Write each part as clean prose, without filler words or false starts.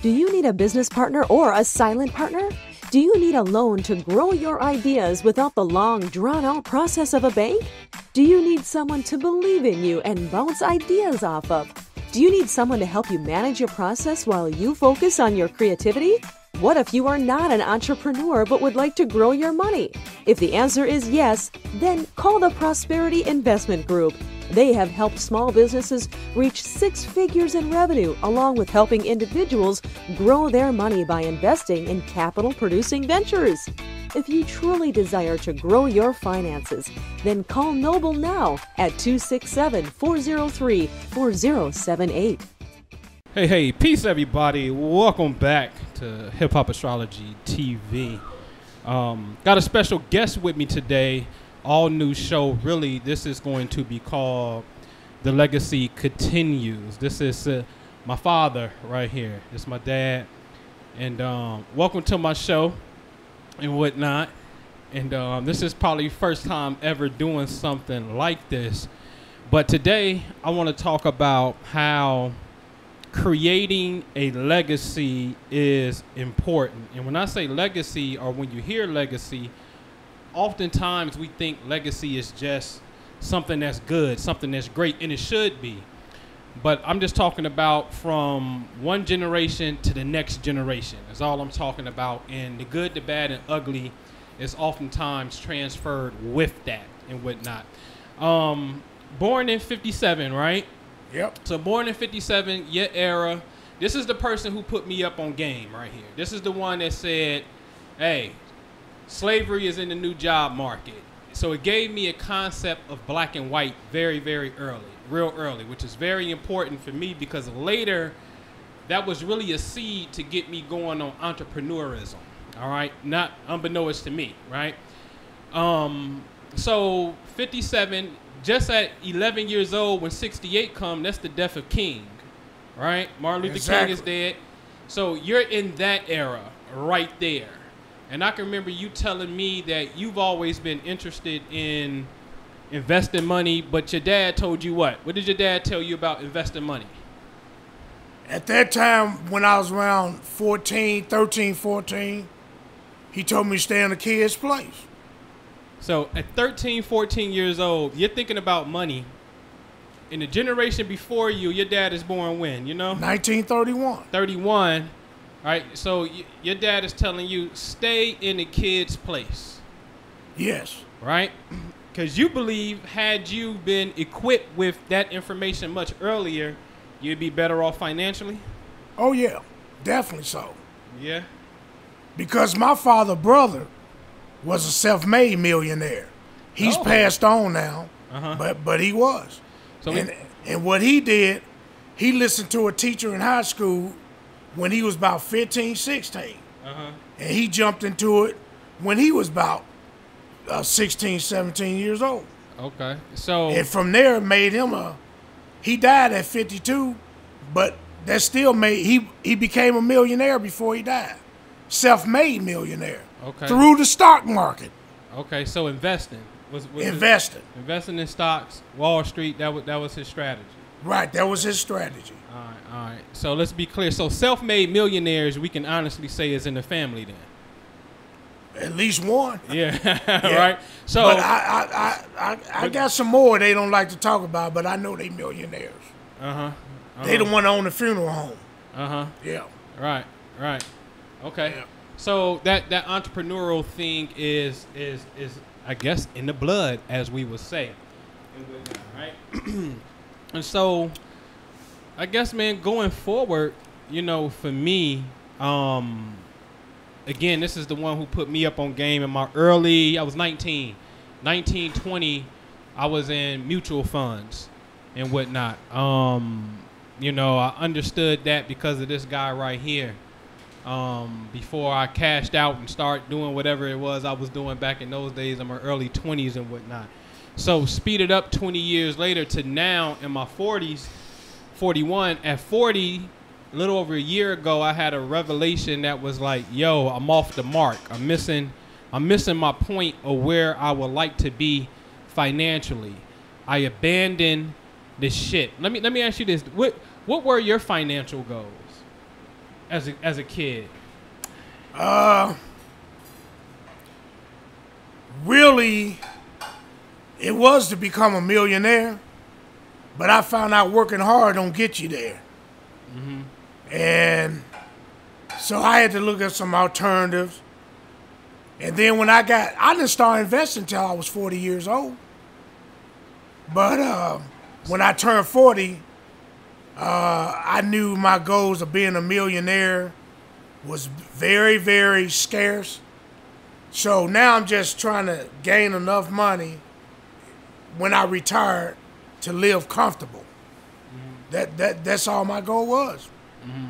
Do you need a business partner or a silent partner? Do you need a loan to grow your ideas without the long, drawn-out process of a bank? Do you need someone to believe in you and bounce ideas off of? Do you need someone to help you manage your process while you focus on your creativity? What if you are not an entrepreneur but would like to grow your money? If the answer is yes, then call the Prosperity Investment Group. They have helped small businesses reach 6 figures in revenue, along with helping individuals grow their money by investing in capital-producing ventures. If you truly desire to grow your finances, then call Noble now at 267-403-4078. Hey, peace everybody. Welcome back to Hip Hop Astrology TV. Got a special guest with me today. All new show. Really, this is going to be called The Legacy Continues. This is my father right here. This is my dad. And welcome to my show and whatnot. And this is probably first time ever doing something like this. But today I want to talk about how creating a legacy is important. And when I say legacy, or when you hear legacy, oftentimes we think legacy is just something that's good, something that's great, and it should be. But I'm just talking about from one generation to the next generation. That's all I'm talking about. And the good, the bad, and ugly is oftentimes transferred with that and whatnot. Born in 57, right? Yep. So born in 57, your era. This is the person who put me up on game right here. This is the one that said, hey, slavery is in the new job market. So it gave me a concept of black and white very, very early, real early, which is very important for me because later that was really a seed to get me going on entrepreneurism. All right. Not unbeknownst to me. Right. So 57, just at 11 years old when 68 come, that's the death of King. Right. Martin Luther King is dead. So you're in that era right there. And I can remember you telling me that you've always been interested in investing money, but your dad told you what? What did your dad tell you about investing money? At that time, when I was around 14, he told me to stay in the kid's place. So at 13, 14 years old, you're thinking about money. In the generation before you, your dad is born when, you know? 1931. 31. Right, so your dad is telling you, stay in the kid's place. Yes. Right? Because you believe had you been equipped with that information much earlier, you'd be better off financially? Oh, yeah. Definitely so. Yeah? Because my father's brother was a self-made millionaire. He's passed on now, but he was. So and what he did, he listened to a teacher in high school when he was about 15, 16. And he jumped into it when he was about 16, 17 years old. Okay. So and from there it made him he died at 52, but that still made, he became a millionaire before he died. Self-made millionaire. Okay. Through the stock market. Okay, so investing. Investing. Investing in stocks, Wall Street, that was his strategy. Right, that was his strategy. All right. So let's be clear. So self-made millionaires, we can honestly say, is in the family then. At least one. Yeah. Right. So but I got some more they don't like to talk about, but I know they millionaires. They the one that own the funeral home. Yeah. Right. Okay. Yeah. So that entrepreneurial thing is I guess in the blood, as we would say. Right. And so I guess, man, going forward, you know, for me, again, this is the one who put me up on game in my early, I was 19, 20, I was in mutual funds and whatnot. You know, I understood that because of this guy right here. Before I cashed out and started doing whatever it was I was doing back in those days in my early 20s and whatnot. So speed it up 20 years later to now in my 40s, 41. At 40, a little over a year ago, I had a revelation that was like, yo, I'm off the mark. I'm missing my point of where I would like to be financially. I abandoned this shit. Let me ask you this. What were your financial goals? as a kid? Really, it was to become a millionaire, but I found out working hard don't get you there. Mm-hmm. And so I had to look at some alternatives. And then when I didn't start investing until I was 40 years old. But when I turned 40, I knew my goals of being a millionaire was very, very scarce. So now I'm just trying to gain enough money when I retired to live comfortable. Mm-hmm. That's all my goal was. Mm-hmm.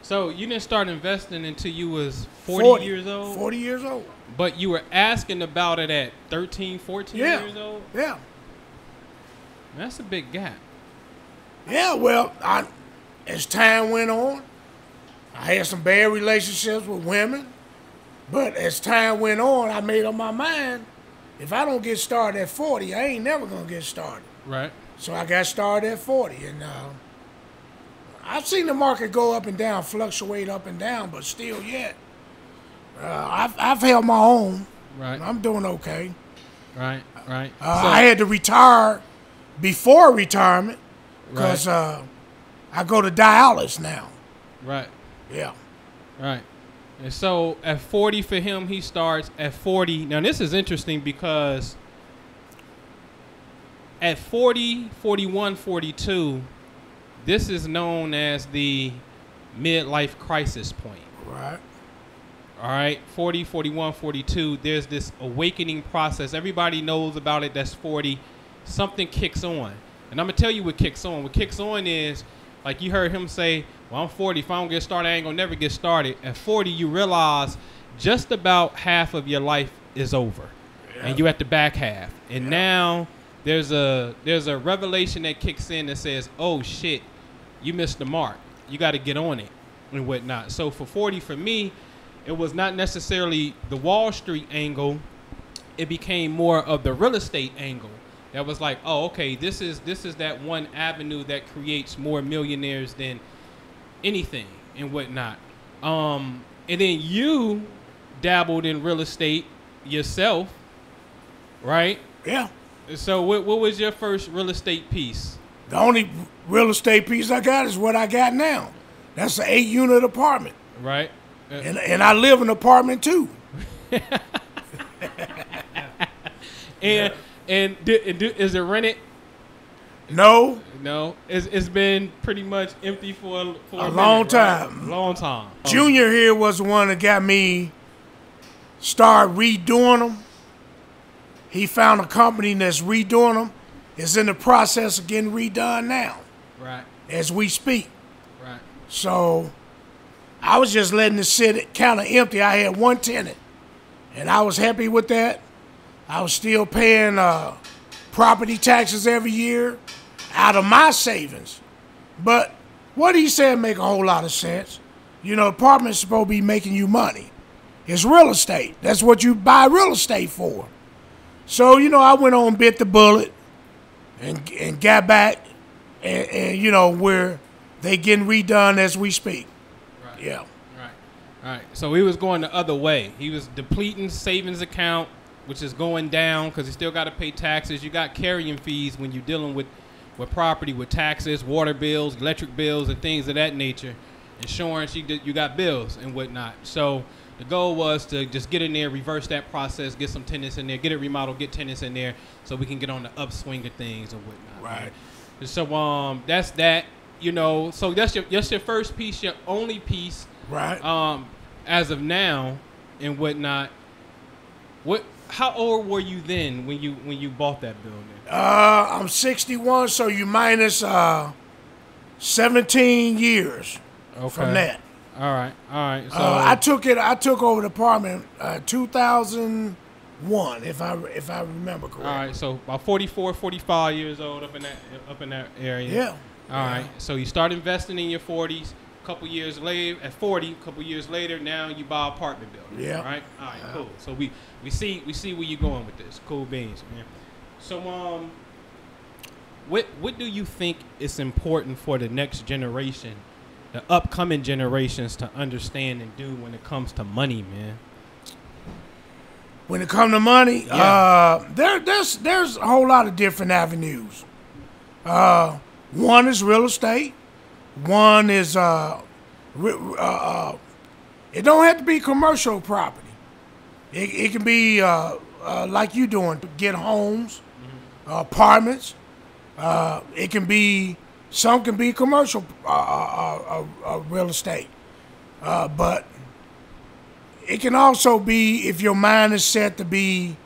So you didn't start investing until you was 40 years old? 40 years old. But you were asking about it at 13, 14 years old? Yeah. That's a big gap. Yeah, well, as time went on, I had some bad relationships with women. But as time went on, I made up my mind, if I don't get started at 40, I ain't never going to get started. Right. So I got started at 40. And I've seen the market go up and down, fluctuate up and down, but still yet. I've held my own. Right. I'm doing okay. Right. I had to retire before retirement because I go to dialysis now. Right. Yeah. Right. And so at 40 for him, he starts at 40. Now, this is interesting because at 40, 41, 42, this is known as the midlife crisis point. Right. All right. 40, 41, 42, there's this awakening process. Everybody knows about it. That's 40. Something kicks on. And I'm going to tell you what kicks on. What kicks on is, like you heard him say, well, I'm 40. If I don't get started, I ain't going to never get started. At 40, you realize just about half of your life is over. Yeah. And you're at the back half. And now there's a revelation that kicks in that says, oh, shit, you missed the mark. You got to get on it and whatnot. So for 40, for me, it was not necessarily the Wall Street angle. It became more of the real estate angle. That was like, oh, okay, this is that one avenue that creates more millionaires than anything and whatnot. And then you dabbled in real estate yourself, right? Yeah. So what was your first real estate piece? The only real estate piece I got is what I got now. That's an 8-unit apartment. Right. And I live in an apartment too. And is it rented? No. It's been pretty much empty for a long minute, time. Right? Long time. Junior here was the one that got me start redoing them. He found a company that's redoing them. It's in the process of getting redone now. Right. As we speak. Right. So I was just letting it sit kind of empty. I had one tenant, and I was happy with that. I was still paying property taxes every year out of my savings. But what he said make a whole lot of sense. You know, apartments supposed to be making you money. It's real estate. That's what you buy real estate for. So, you know, I went on, bit the bullet, and got back, and you know, where they getting redone as we speak. Right. Yeah. Right. So he was going the other way. He was depleting savings account, which is going down because you still got to pay taxes. You got carrying fees when you're dealing with property, with taxes, water bills, electric bills, and things of that nature. Insurance, you got bills and whatnot. So the goal was to just get in there, reverse that process, get some tenants in there, get it remodeled, get tenants in there, so we can get on the upswing of things and whatnot. Right. So that's that. You know, so that's your first piece, your only piece. Right. As of now and whatnot. How old were you then when you bought that building? I'm 61, so you minus 17 years from that. All right. So I took over the apartment 2001, if I remember correctly. All right, so about 44, 45 years old up in that area. Yeah. All right. So you start investing in your 40s. Couple years later, at 40, couple years later, now you buy an apartment building. Yeah. Right. All right. Cool. So we see where you're going with this. Cool beans, man. So what do you think is important for the next generation the upcoming generations to understand and do when it comes to money, man? When it comes to money, there's a whole lot of different avenues. One is real estate. One is it don't have to be commercial property. It can be like you doing, get homes, apartments. It can be, some can be commercial real estate, but it can also be, if your mind is set to be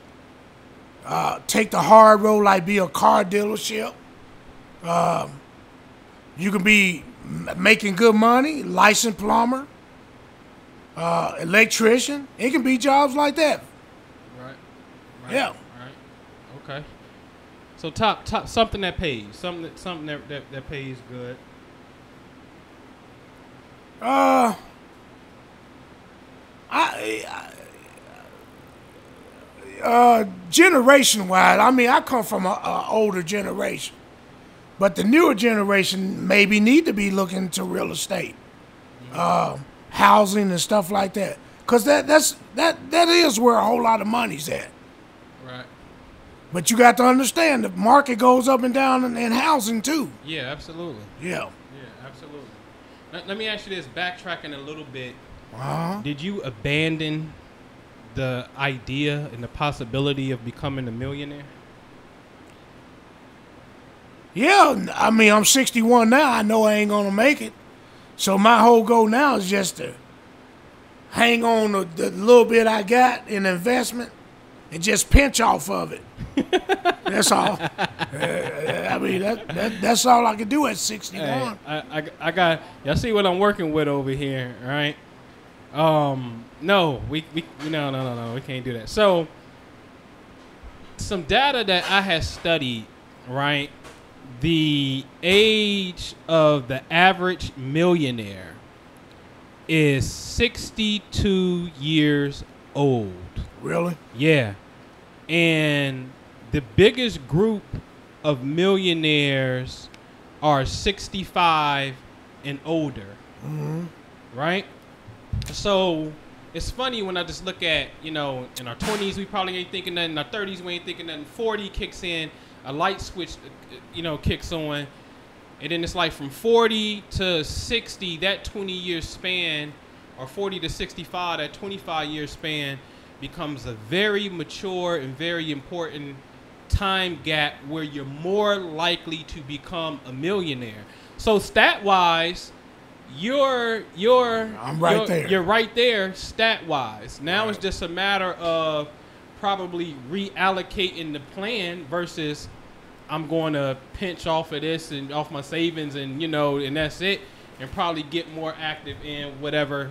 take the hard road, like be a car dealership. You can be making good money, licensed plumber, electrician. It can be jobs like that. Right. Yeah. Right. Okay. So top something that pays, something that pays good. Generation wise, I mean, I come from a older generation, but the newer generation maybe need to be looking to real estate, housing and stuff like that, because that is where a whole lot of money's at. Right. But you got to understand the market goes up and down in housing too. Yeah, absolutely. Yeah. Yeah, absolutely. Let me ask you this, backtracking a little bit. Did you abandon the idea and the possibility of becoming a millionaire? Yeah, I mean, I'm 61 now. I know I ain't gonna make it. So my whole goal now is just to hang on to the little bit I got in investment and just pinch off of it. That's all. I mean, that's all I can do at 61. Hey, I got, y'all see what I'm working with over here, right? No, we can't do that. So, some data that I had studied, right? The age of the average millionaire is 62 years old. Really? Yeah. And the biggest group of millionaires are 65 and older. Mm-hmm. Right? So it's funny when I just look at, in our 20s, we probably ain't thinking nothing. In our 30s, we ain't thinking nothing. 40 kicks in, a light switch, kicks on. And then it's like from 40 to 60, that 20-year span, or 40 to 65, that 25-year span becomes a very mature and very important time gap where you're more likely to become a millionaire. So stat-wise, you're there. You're right there stat-wise. Now It's just a matter of probably reallocating the plan versus I'm going to pinch off of this and off my savings and and that's it, and probably get more active in whatever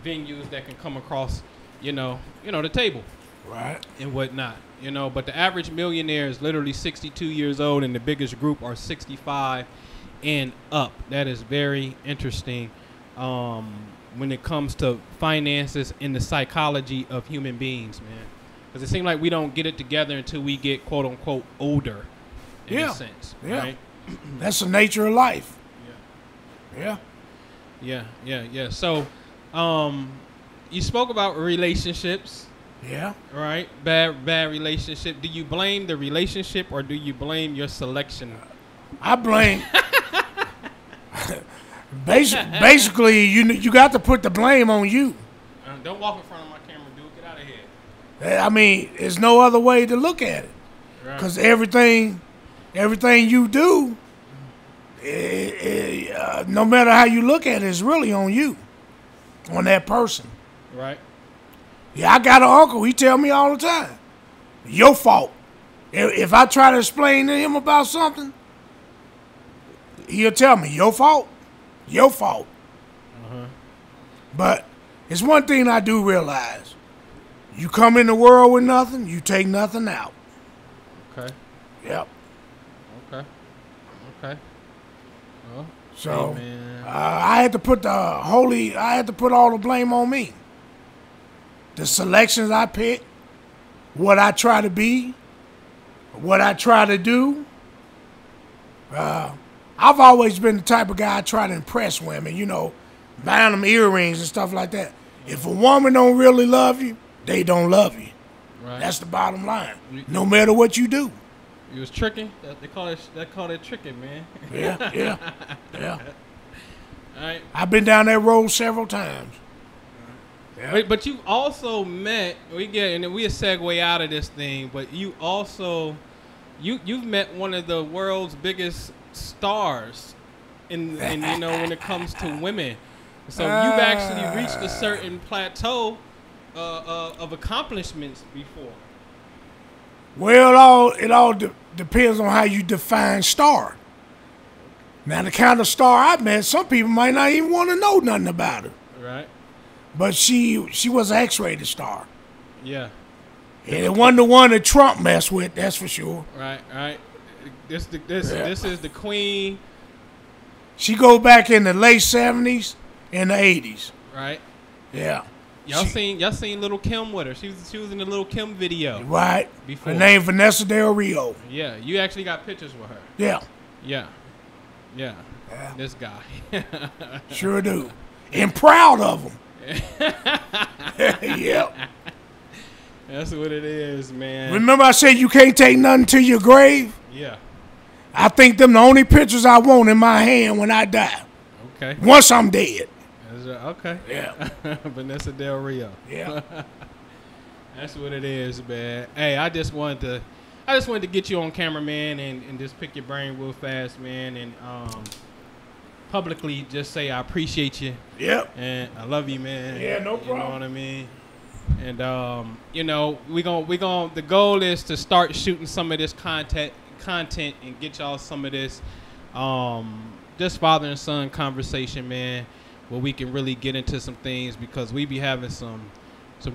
venues that can come across the table, right, and whatnot. But the average millionaire is literally 62 years old, and the biggest group are 65 and up. That is very interesting when it comes to finances and the psychology of human beings, man. Because it seems like we don't get it together until we get quote unquote older. In a sense, right? That's the nature of life. Yeah. So, you spoke about relationships. Yeah. Right? Bad relationship. Do you blame the relationship or do you blame your selection? I blame. Basically, you got to put the blame on you. Don't walk in front of my camera, dude. Get out of here. I mean, there's no other way to look at it. Because everything you do, no matter how you look at it, is really on you, on that person. Right. Yeah, I got an uncle. He tell me all the time, your fault. If I try to explain to him about something, he'll tell me, your fault. But it's one thing I do realize. You come in the world with nothing, you take nothing out. Okay. Yep. Okay. Well, so I had to put all the blame on me. The selections I pick, what I try to be, what I try to do. I I've always been the type of guy I try to impress women, you know, buying them earrings and stuff like that. If a woman don't really love you, they don't love you. Right. That's the bottom line. No matter what you do. You was tricking? They call it tricking, man. Yeah. All right. I've been down that road several times. Yeah. But you also met, we'll segue out of this thing, but you also, you've met one of the world's biggest stars in you know, when it comes to women. So you've actually reached a certain plateau of accomplishments before. Well, it all depends on how you define star. Now, the kind of star I met, some people might not even want to know nothing about her. Right. But she was an X-rated star. Yeah. And it wasn't the one that Trump messed with, that's for sure. Right. This is the queen. She goes back in the late 70s and the 80s. Right. Yeah. Y'all seen Little Kim with her. She was in the Little Kim video. Right. Before. Her name Vanessa Del Rio. Yeah. You actually got pictures with her. Yeah. This guy. Sure do. And proud of him. Yeah. That's what it is, man. Remember I said you can't take nothing to your grave? Yeah. I think them the only pictures I want in my hand when I die. Okay. Once I'm dead. Okay. Yeah. Vanessa Del Rio. Yeah. That's what it is, man. Hey, I just wanted to get you on camera, man, and just pick your brain real fast, man, and publicly just say I appreciate you. Yep. And I love you, man. Yeah, no problem. You know what I mean? And you know, the goal is to start shooting some of this content and get y'all some of this just father and son conversation, man, where we can really get into some things, because we be having some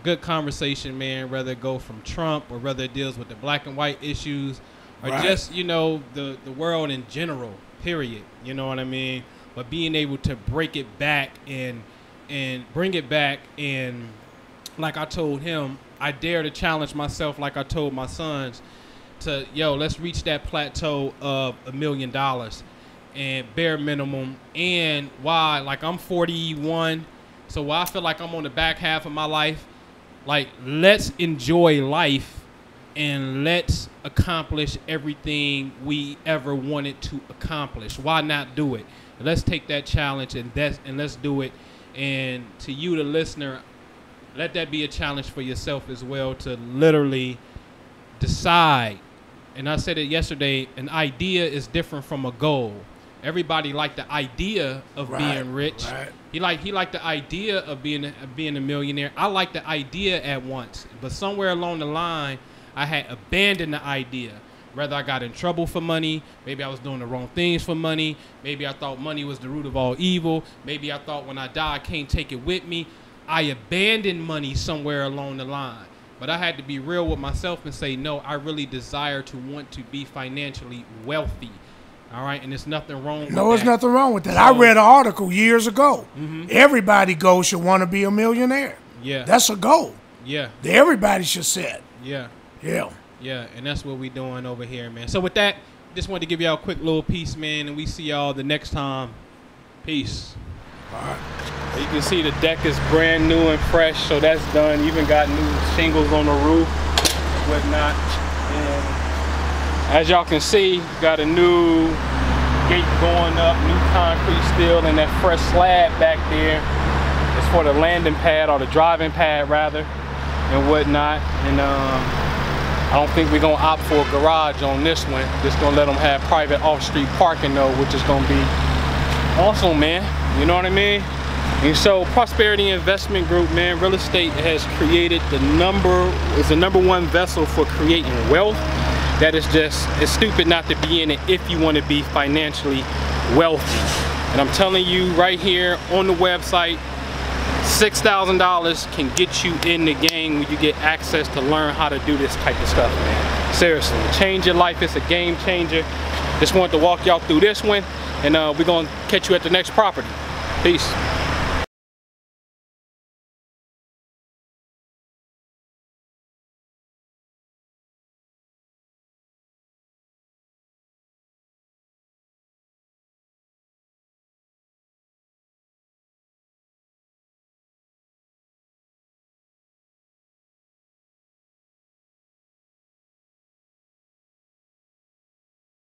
good conversation, man, whether it go from Trump or whether it deals with the black and white issues or just, you know, the world in general, period. You know what I mean? But being able to break it back and bring it back, and like I told him, I dare to challenge myself, like I told my sons, to, let's reach that plateau of $1 million and bare minimum. And why, like, I'm 41, so while I feel like I'm on the back half of my life, like, let's enjoy life and let's accomplish everything we ever wanted to accomplish. Why not do it? Let's take that challenge and let's do it. And to you, the listener, let that be a challenge for yourself as well, to literally decide. And I said it yesterday, an idea is different from a goal. Everybody liked the idea of being rich. Right. He liked the idea of being a millionaire. I liked the idea at once, but somewhere along the line, I had abandoned the idea. Whether I got in trouble for money, maybe I was doing the wrong things for money, maybe I thought money was the root of all evil, maybe I thought when I die I can't take it with me. I abandoned money somewhere along the line. But I had to be real with myself and say, no, I really desire to want to be financially wealthy. All right, and there's nothing wrong with that. No, there's nothing wrong with that. I read an article years ago. Everybody goes should want to be a millionaire. Yeah. That's a goal. Yeah. That everybody should set. Yeah. Yeah. Yeah, and that's what we doing over here, man. So with that, just wanted to give y'all a quick little piece, man, and we see y'all the next time. Peace. All right. You can see the deck is brand new and fresh, so that's done. Even got new shingles on the roof, whatnot. And as y'all can see, got a new gate going up, new concrete steel, and that fresh slab back there. It's for the landing pad, or the driving pad rather, and whatnot. And I don't think we're gonna opt for a garage on this one. Just gonna let them have private off-street parking though, which is gonna be awesome, man. You know what I mean? And so Prosperity Investment Group, man, real estate has created the number one vessel for creating wealth. That is just, it's stupid not to be in it if you want to be financially wealthy. And I'm telling you right here on the website, $6,000 can get you in the game when you get access to learn how to do this type of stuff, man. Seriously, change your life. It's a game changer. Just wanted to walk y'all through this one, and we're gonna catch you at the next property. Peace.